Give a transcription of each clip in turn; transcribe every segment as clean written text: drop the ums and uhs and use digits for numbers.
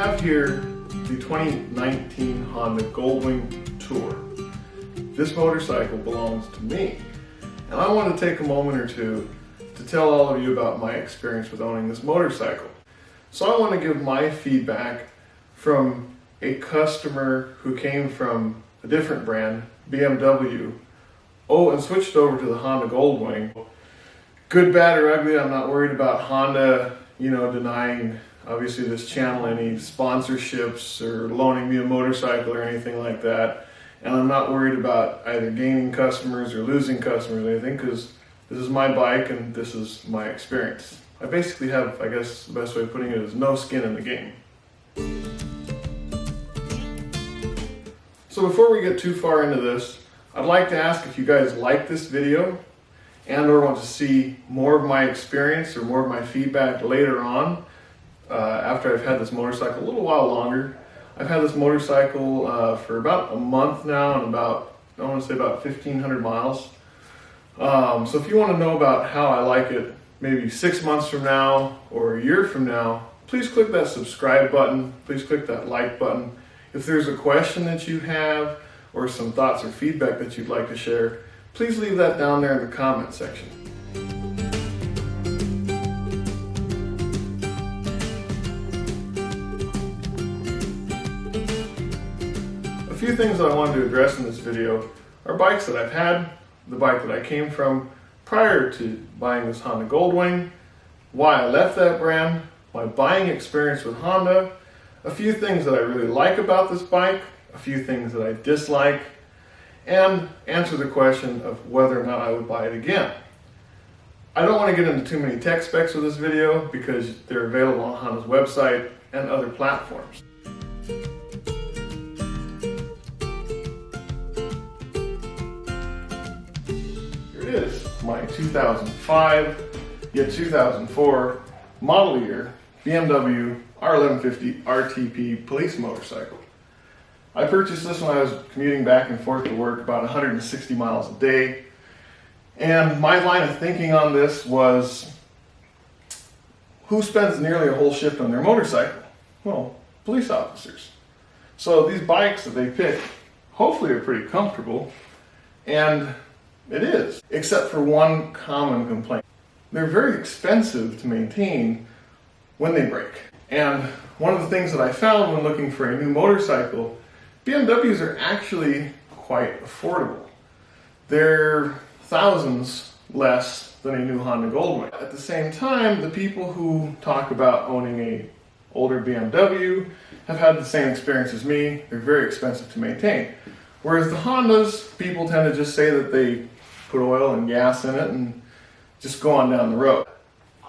have here the 2019 Honda GoldWing Tour. This motorcycle belongs to me, and I want to take a moment or two to tell all of you about my experience with owning this motorcycle. So I want to give my feedback from a customer who came from a different brand, BMW, and switched over to the Honda GoldWing. Good, bad, or ugly, I'm not worried about Honda, denying obviously this channel any sponsorships or loaning me a motorcycle or anything like that. And I'm not worried about either gaining customers or losing customers or anything, because this is my bike and this is my experience. I basically have, I guess the best way of putting it is no skin in the game. So before we get too far into this, I'd like to ask if you guys like this video and or want to see more of my experience or more of my feedback later on after I've had this motorcycle a little while longer. I've had this motorcycle for about a month now and about 1,500 miles. So if you want to know about how I like it maybe 6 months from now or a year from now, please click that subscribe button, please click that like button. If there's a question that you have or some thoughts or feedback that you'd like to share, please leave that down there in the comment section. A few things that I wanted to address in this video are bikes that I've had, the bike that I came from prior to buying this Honda GoldWing, why I left that brand, my buying experience with Honda, a few things that I really like about this bike, a few things that I dislike, and answer the question of whether or not I would buy it again. I don't want to get into too many tech specs with this video because they're available on Honda's website and other platforms. Here it is, my 2005, yet 2004 model year BMW R1150 RTP police motorcycle. I purchased this when I was commuting back and forth to work about 160 miles a day. And my line of thinking on this was, who spends nearly a whole shift on their motorcycle? Well, police officers. So these bikes that they pick hopefully are pretty comfortable, and it is, except for one common complaint. They're very expensive to maintain when they break. And one of the things that I found when looking for a new motorcycle, BMWs are actually quite affordable. They're thousands less than a new Honda GoldWing. At the same time, the people who talk about owning a older BMW have had the same experience as me. They're very expensive to maintain. Whereas the Hondas, people tend to just say that they put oil and gas in it and just go on down the road.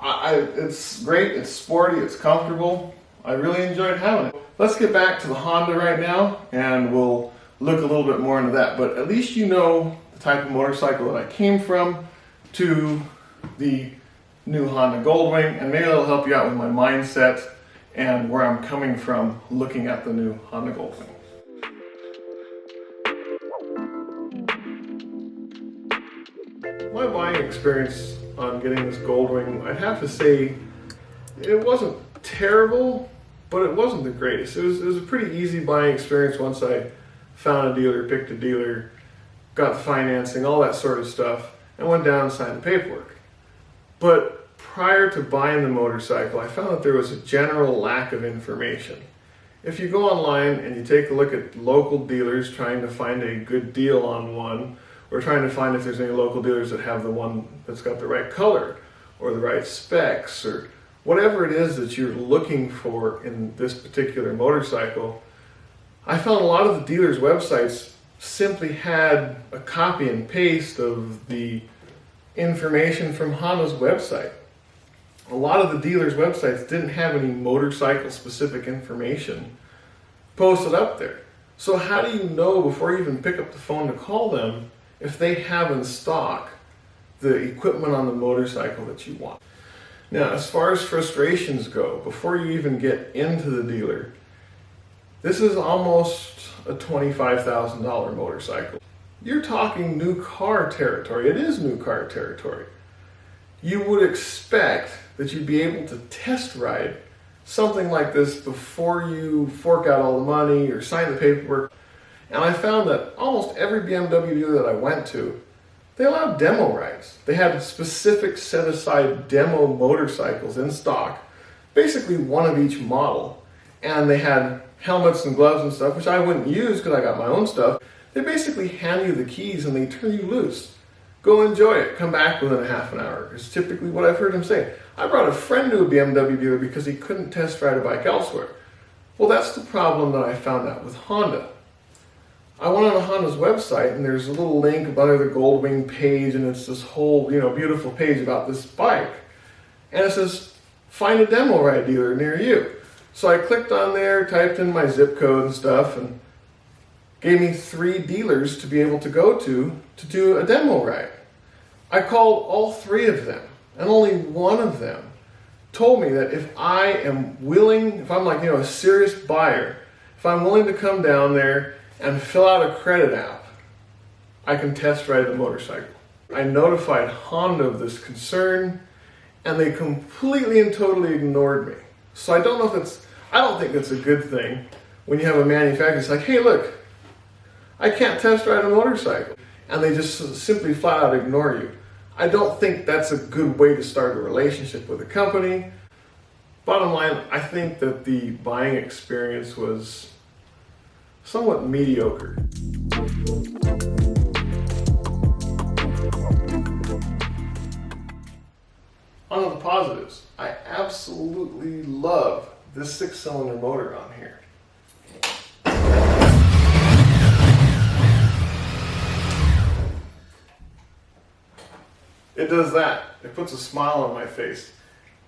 It's great, it's sporty, it's comfortable. I really enjoyed having it. Let's get back to the Honda right now and we'll look a little bit more into that. But at least you know the type of motorcycle that I came from to the new Honda GoldWing, and maybe it'll help you out with my mindset and where I'm coming from looking at the new Honda GoldWing. My buying experience on getting this GoldWing, I'd have to say it wasn't terrible, but it wasn't the greatest. It was a pretty easy buying experience once I found a dealer, picked a dealer, got the financing, all that sort of stuff, and went down and signed the paperwork. But prior to buying the motorcycle, I found that there was a general lack of information. If you go online and you take a look at local dealers trying to find a good deal on one, or trying to find if there's any local dealers that have the one that's got the right color, or the right specs, or whatever it is that you're looking for in this particular motorcycle, I found a lot of the dealers' websites simply had a copy and paste of the information from Honda's website. A lot of the dealers' websites didn't have any motorcycle-specific information posted up there. So how do you know before you even pick up the phone to call them if they have in stock the equipment on the motorcycle that you want? Now, as far as frustrations go, before you even get into the dealer, this is almost a $25,000 motorcycle. You're talking new car territory. It is new car territory. You would expect that you'd be able to test ride something like this before you fork out all the money or sign the paperwork. And I found that almost every BMW dealer that I went to, they allowed demo rides. They had specific set-aside demo motorcycles in stock, basically one of each model. And they had helmets and gloves and stuff, which I wouldn't use because I got my own stuff. They basically hand you the keys and they turn you loose. Go enjoy it. Come back within a half an hour. It's typically what I've heard him say. I brought a friend to a BMW dealer because he couldn't test ride a bike elsewhere. Well, that's the problem that I found out with Honda. I went on Honda's website and there's a little link under the GoldWing page, and it's this whole, beautiful page about this bike. And it says, find a demo ride dealer near you. So I clicked on there, typed in my zip code and stuff, and gave me 3 dealers to be able to go to do a demo ride. I called all 3 of them, and only one of them told me that if I am willing, if I'm like, a serious buyer, if I'm willing to come down there and fill out a credit app, I can test ride the motorcycle. I notified Honda of this concern, and they completely and totally ignored me. So I don't know if I don't think that's a good thing when you have a manufacturer that's like, hey, look, I can't test ride a motorcycle. And they just simply flat out ignore you. I don't think that's a good way to start a relationship with a company. Bottom line, I think that the buying experience was somewhat mediocre. On to the positives. I absolutely love this 6-cylinder motor on here. It does that. It puts a smile on my face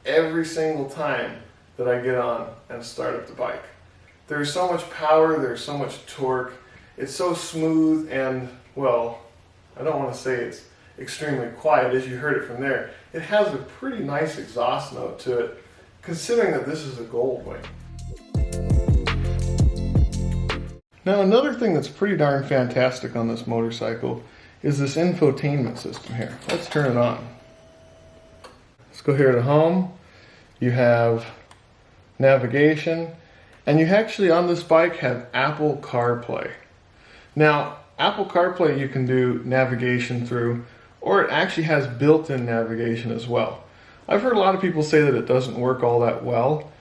every single time that I get on and start up the bike. There's so much power, there's so much torque, it's so smooth, and, well, I don't want to say it's extremely quiet, as you heard it from there. It has a pretty nice exhaust note to it, considering that this is a GoldWing. Now, another thing that's pretty darn fantastic on this motorcycle is this infotainment system here. Let's turn it on. Let's go here to home. You have navigation, and you actually on this bike have Apple CarPlay. Now, Apple CarPlay you can do navigation through, or it actually has built-in navigation as well. I've heard a lot of people say that it doesn't work all that well.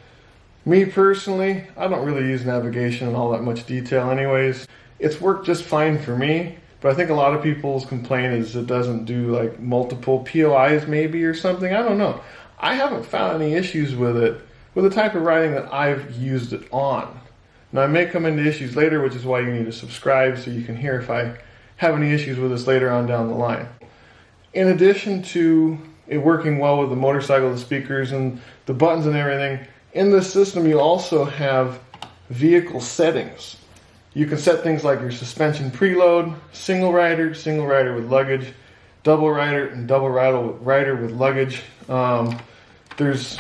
Me personally, I don't really use navigation in all that much detail anyways. It's worked just fine for me, but I think a lot of people's complaint is it doesn't do like multiple POIs maybe or something. I don't know. I haven't found any issues with it, with the type of riding that I've used it on. Now I may come into issues later, which is why you need to subscribe so you can hear if I have any issues with this later on down the line. In addition to it working well with the motorcycle, the speakers, and the buttons and everything, in this system you also have vehicle settings. You can set things like your suspension preload, single rider with luggage, double rider, and double rider with luggage. There's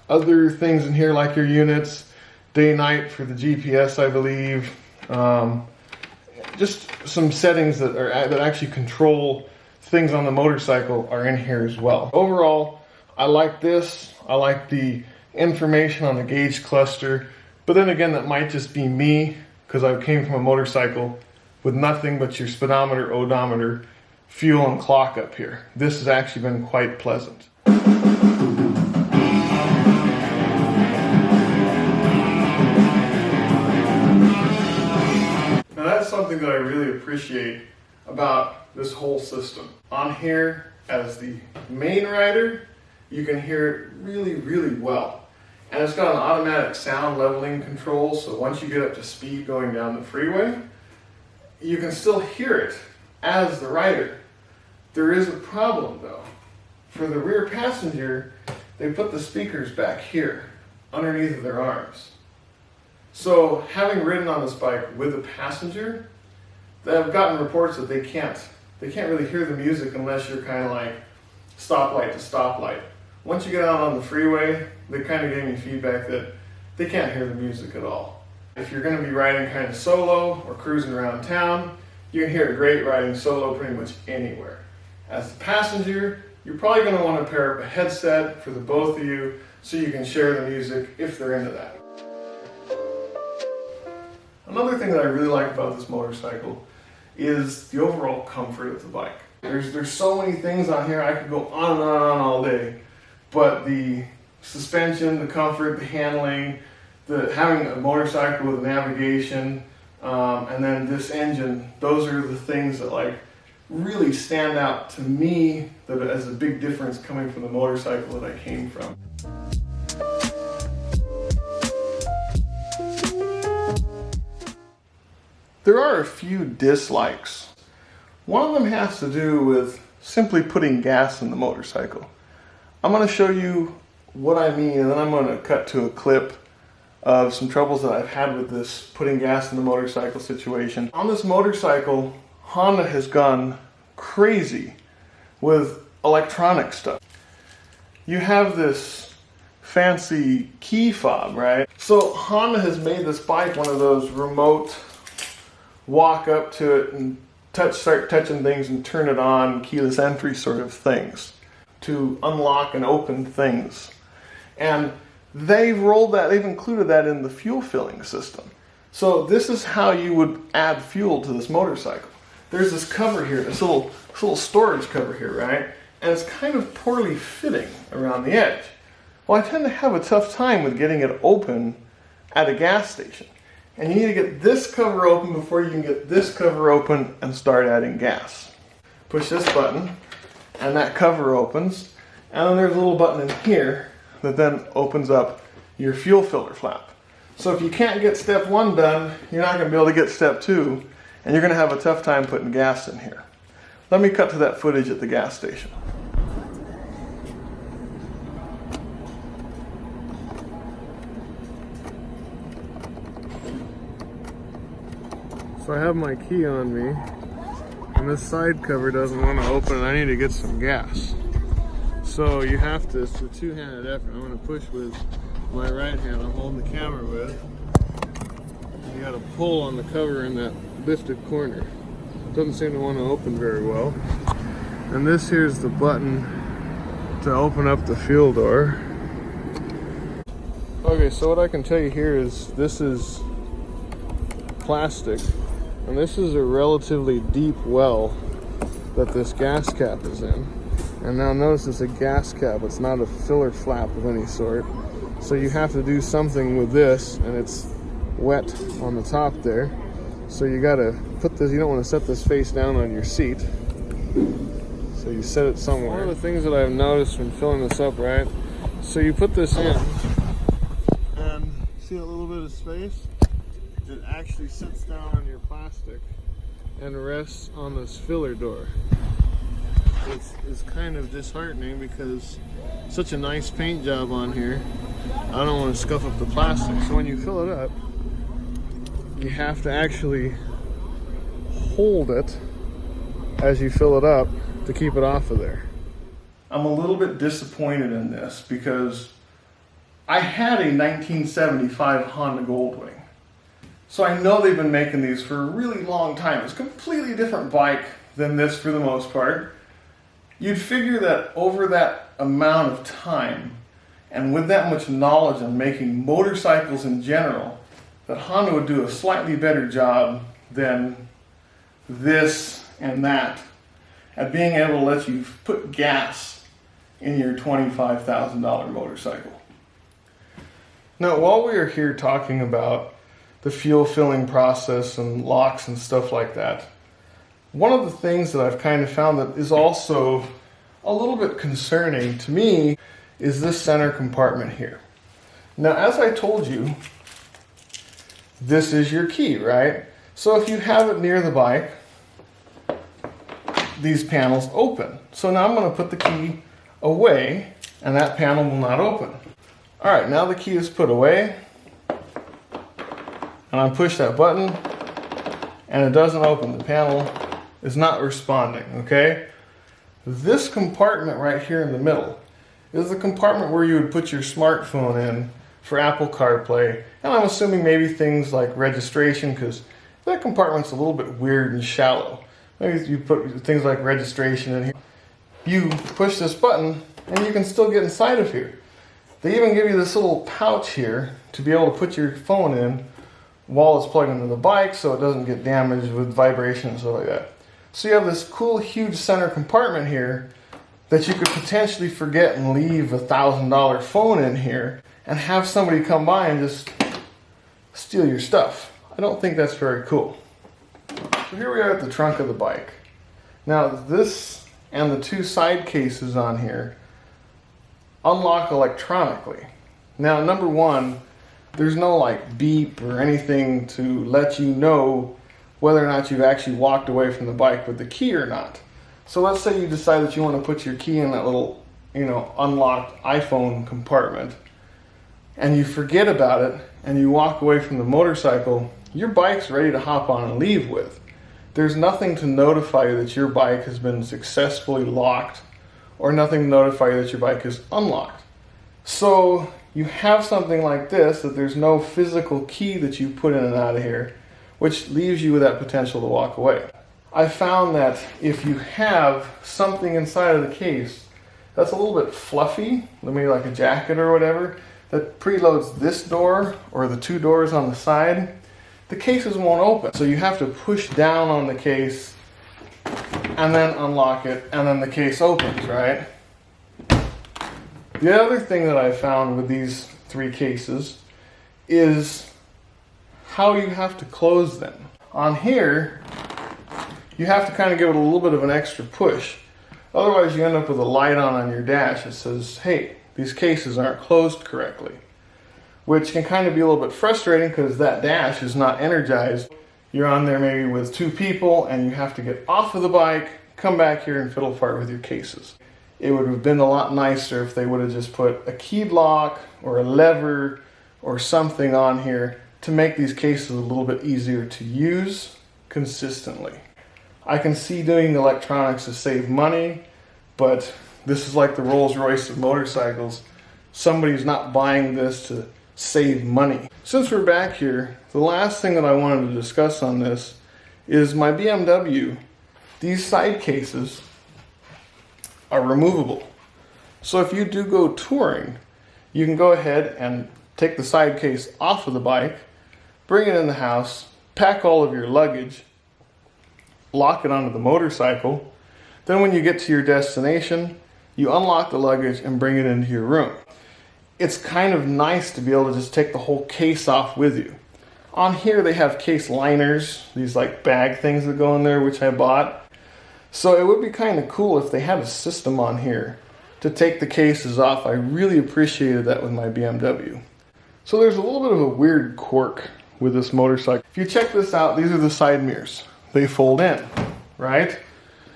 other things in here like your units, day-night for the GPS, I believe. Just some settings that actually control things on the motorcycle are in here as well. Overall, I like this. I like the information on the gauge cluster, but then again, that might just be me because I came from a motorcycle with nothing but your speedometer, odometer, fuel, and clock up here. This has actually been quite pleasant. Now that's something that I really appreciate about this whole system. On here, as the main rider, you can hear it really, really well. And it's got an automatic sound leveling control, so once you get up to speed going down the freeway, you can still hear it as the rider. There is a problem though. For the rear passenger, they put the speakers back here, underneath of their arms. So having ridden on this bike with a passenger, I've gotten reports that they can't really hear the music unless you're kind of like stoplight to stoplight. Once you get out on the freeway, they kind of gave me feedback that they can't hear the music at all. If you're going to be riding kind of solo or cruising around town, you can hear it great riding solo pretty much anywhere. As a passenger, you're probably going to want to pair up a headset for the both of you so you can share the music if they're into that. Another thing that I really like about this motorcycle is the overall comfort of the bike. There's so many things on here, I could go on and on all day, but the suspension, the comfort, the handling, having a motorcycle with navigation, and then this engine, those are the things that like really stand out to me as a big difference coming from the motorcycle that I came from. There are a few dislikes. One of them has to do with simply putting gas in the motorcycle. I'm going to show you what I mean, and then I'm going to cut to a clip of some troubles that I've had with this putting gas in the motorcycle situation. On this motorcycle, Honda has gone crazy with electronic stuff. You have this fancy key fob, right? So Honda has made this bike one of those remote walk up to it and start touching things and turn it on, keyless entry sort of things to unlock and open things. And they've included that in the fuel filling system. So this is how you would add fuel to this motorcycle. There's this cover here, this little storage cover here, right? And it's kind of poorly fitting around the edge. Well, I tend to have a tough time with getting it open at a gas station. And you need to get this cover open before you can get this cover open and start adding gas. Push this button and that cover opens, and then there's a little button in here that then opens up your fuel filler flap. So if you can't get step 1 done, you're not going to be able to get step 2, and you're going to have a tough time putting gas in here. Let me cut to that footage at the gas station. So I have my key on me, and this side cover doesn't want to open, and I need to get some gas. So you have to, it's a two-handed effort. I'm going to push with my right hand, I'm holding the camera with. And you got to pull on the cover in that lifted corner. It doesn't seem to want to open very well. And this here's the button to open up the fuel door. Okay, so what I can tell you here is this is plastic. And this is a relatively deep well that this gas cap is in. And now notice it's a gas cap, it's not a filler flap of any sort. So you have to do something with this, and it's wet on the top there. So you gotta put this, you don't want to set this face down on your seat. So you set it somewhere. One of the things that I've noticed when filling this up, right? So you put this in, and see a little bit of space? It actually sits down on your plastic and rests on this filler door. It's kind of disheartening because such a nice paint job on here. I don't want to scuff up the plastic. So when you fill it up, you have to actually hold it as you fill it up to keep it off of there. I'm a little bit disappointed in this because I had a 1975 Honda GoldWing. So I know they've been making these for a really long time. It's a completely different bike than this for the most part. You'd figure that over that amount of time, and with that much knowledge on making motorcycles in general, that Honda would do a slightly better job than this and that at being able to let you put gas in your $25,000 motorcycle. Now, while we are here talking about the fuel filling process and locks and stuff like that, one of the things that I've kind of found that is also a little bit concerning to me is this center compartment here. Now, as I told you, this is your key, right? So if you have it near the bike, these panels open. So now I'm going to put the key away, and that panel will not open. All right, now the key is put away, and I push that button, and it doesn't open. The panel is not responding, okay? This compartment right here in the middle is the compartment where you would put your smartphone in for Apple CarPlay, and I'm assuming maybe things like registration, because that compartment's a little bit weird and shallow. Maybe you put things like registration in here. you push this button and you can still get inside of here. They even give you this little pouch here to be able to put your phone in while it's plugged into the bike so it doesn't get damaged with vibration and stuff like that. So you have this cool huge center compartment here that you could potentially forget and leave a $1,000 phone in here and have somebody come by and just steal your stuff. I don't think that's very cool. So here we are at the trunk of the bike. Now this and the two side cases on here unlock electronically. Now number one, there's no like beep or anything to let you know whether or not you've actually walked away from the bike with the key or not. So let's say you decide that you want to put your key in that little, unlocked iPhone compartment and you forget about it and you walk away from the motorcycle, your bike's ready to hop on and leave with. There's nothing to notify you that your bike has been successfully locked or nothing to notify you that your bike is unlocked. So you have something like this that there's no physical key that you put in and out of here, which leaves you with that potential to walk away. I found that if you have something inside of the case that's a little bit fluffy, maybe like a jacket or whatever, that preloads this door or the two doors on the side, the cases won't open. So you have to push down on the case and then unlock it and then the case opens, right? The other thing that I found with these three cases is how you have to close them. On here, you have to kind of give it a little bit of an extra push. Otherwise you end up with a light on your dash that says, hey, these cases aren't closed correctly. Which can kind of be a little bit frustrating because that dash is not energized. You're on there maybe with two people and you have to get off of the bike, come back here and fiddle fart with your cases. It would have been a lot nicer if they would have just put a keyed lock or a lever or something on here to make these cases a little bit easier to use consistently. I can see doing electronics to save money, but this is like the Rolls-Royce of motorcycles. Somebody's not buying this to save money. Since we're back here, the last thing that I wanted to discuss on this is my BMW. These side cases are removable. So if you do go touring, you can go ahead and take the side case off of the bike, bring it in the house, pack all of your luggage, lock it onto the motorcycle. Then when you get to your destination, you unlock the luggage and bring it into your room. It's kind of nice to be able to just take the whole case off with you. On here they have case liners, these like bag things that go in there, which I bought. So it would be kind of cool if they had a system on here to take the cases off. I really appreciated that with my BMW. So there's a little bit of a weird quirk with this motorcycle. If you check this out, these are the side mirrors. They fold in, right?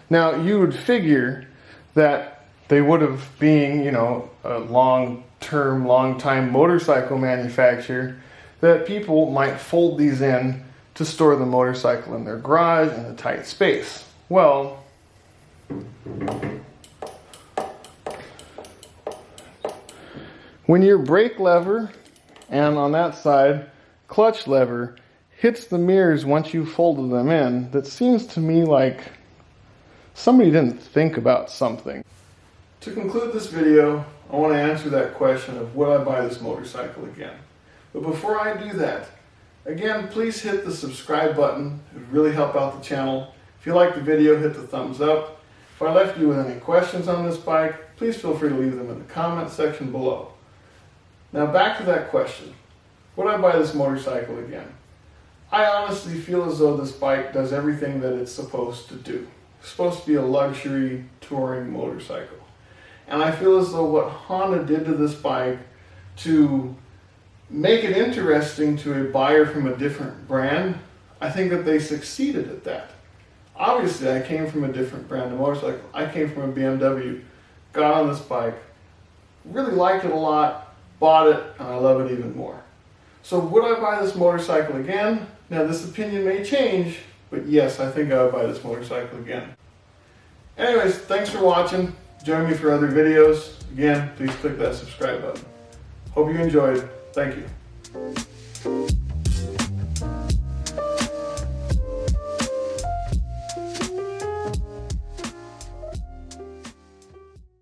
Now you would figure that they would have been, a long-time motorcycle manufacturer, that people might fold these in to store the motorcycle in their garage in a tight space. Well, when your brake lever and on that side clutch lever hits the mirrors once you folded them in, that seems to me like somebody didn't think about something. To conclude this video, I want to answer that question of would I buy this motorcycle again? But before I do that, again, please hit the subscribe button. It would really help out the channel. If you liked the video, hit the thumbs up. If I left you with any questions on this bike, please feel free to leave them in the comment section below. Now back to that question. Would I buy this motorcycle again? I honestly feel as though this bike does everything that it's supposed to do. It's supposed to be a luxury touring motorcycle. And I feel as though what Honda did to this bike to make it interesting to a buyer from a different brand, I think that they succeeded at that. Obviously, I came from a different brand of motorcycle. I came from a BMW, got on this bike, really liked it a lot, bought it, and I love it even more. So would I buy this motorcycle again? Now this opinion may change, but yes, I think I would buy this motorcycle again. Anyways, thanks for watching. Join me for other videos. Again, please click that subscribe button. Hope you enjoyed. Thank you.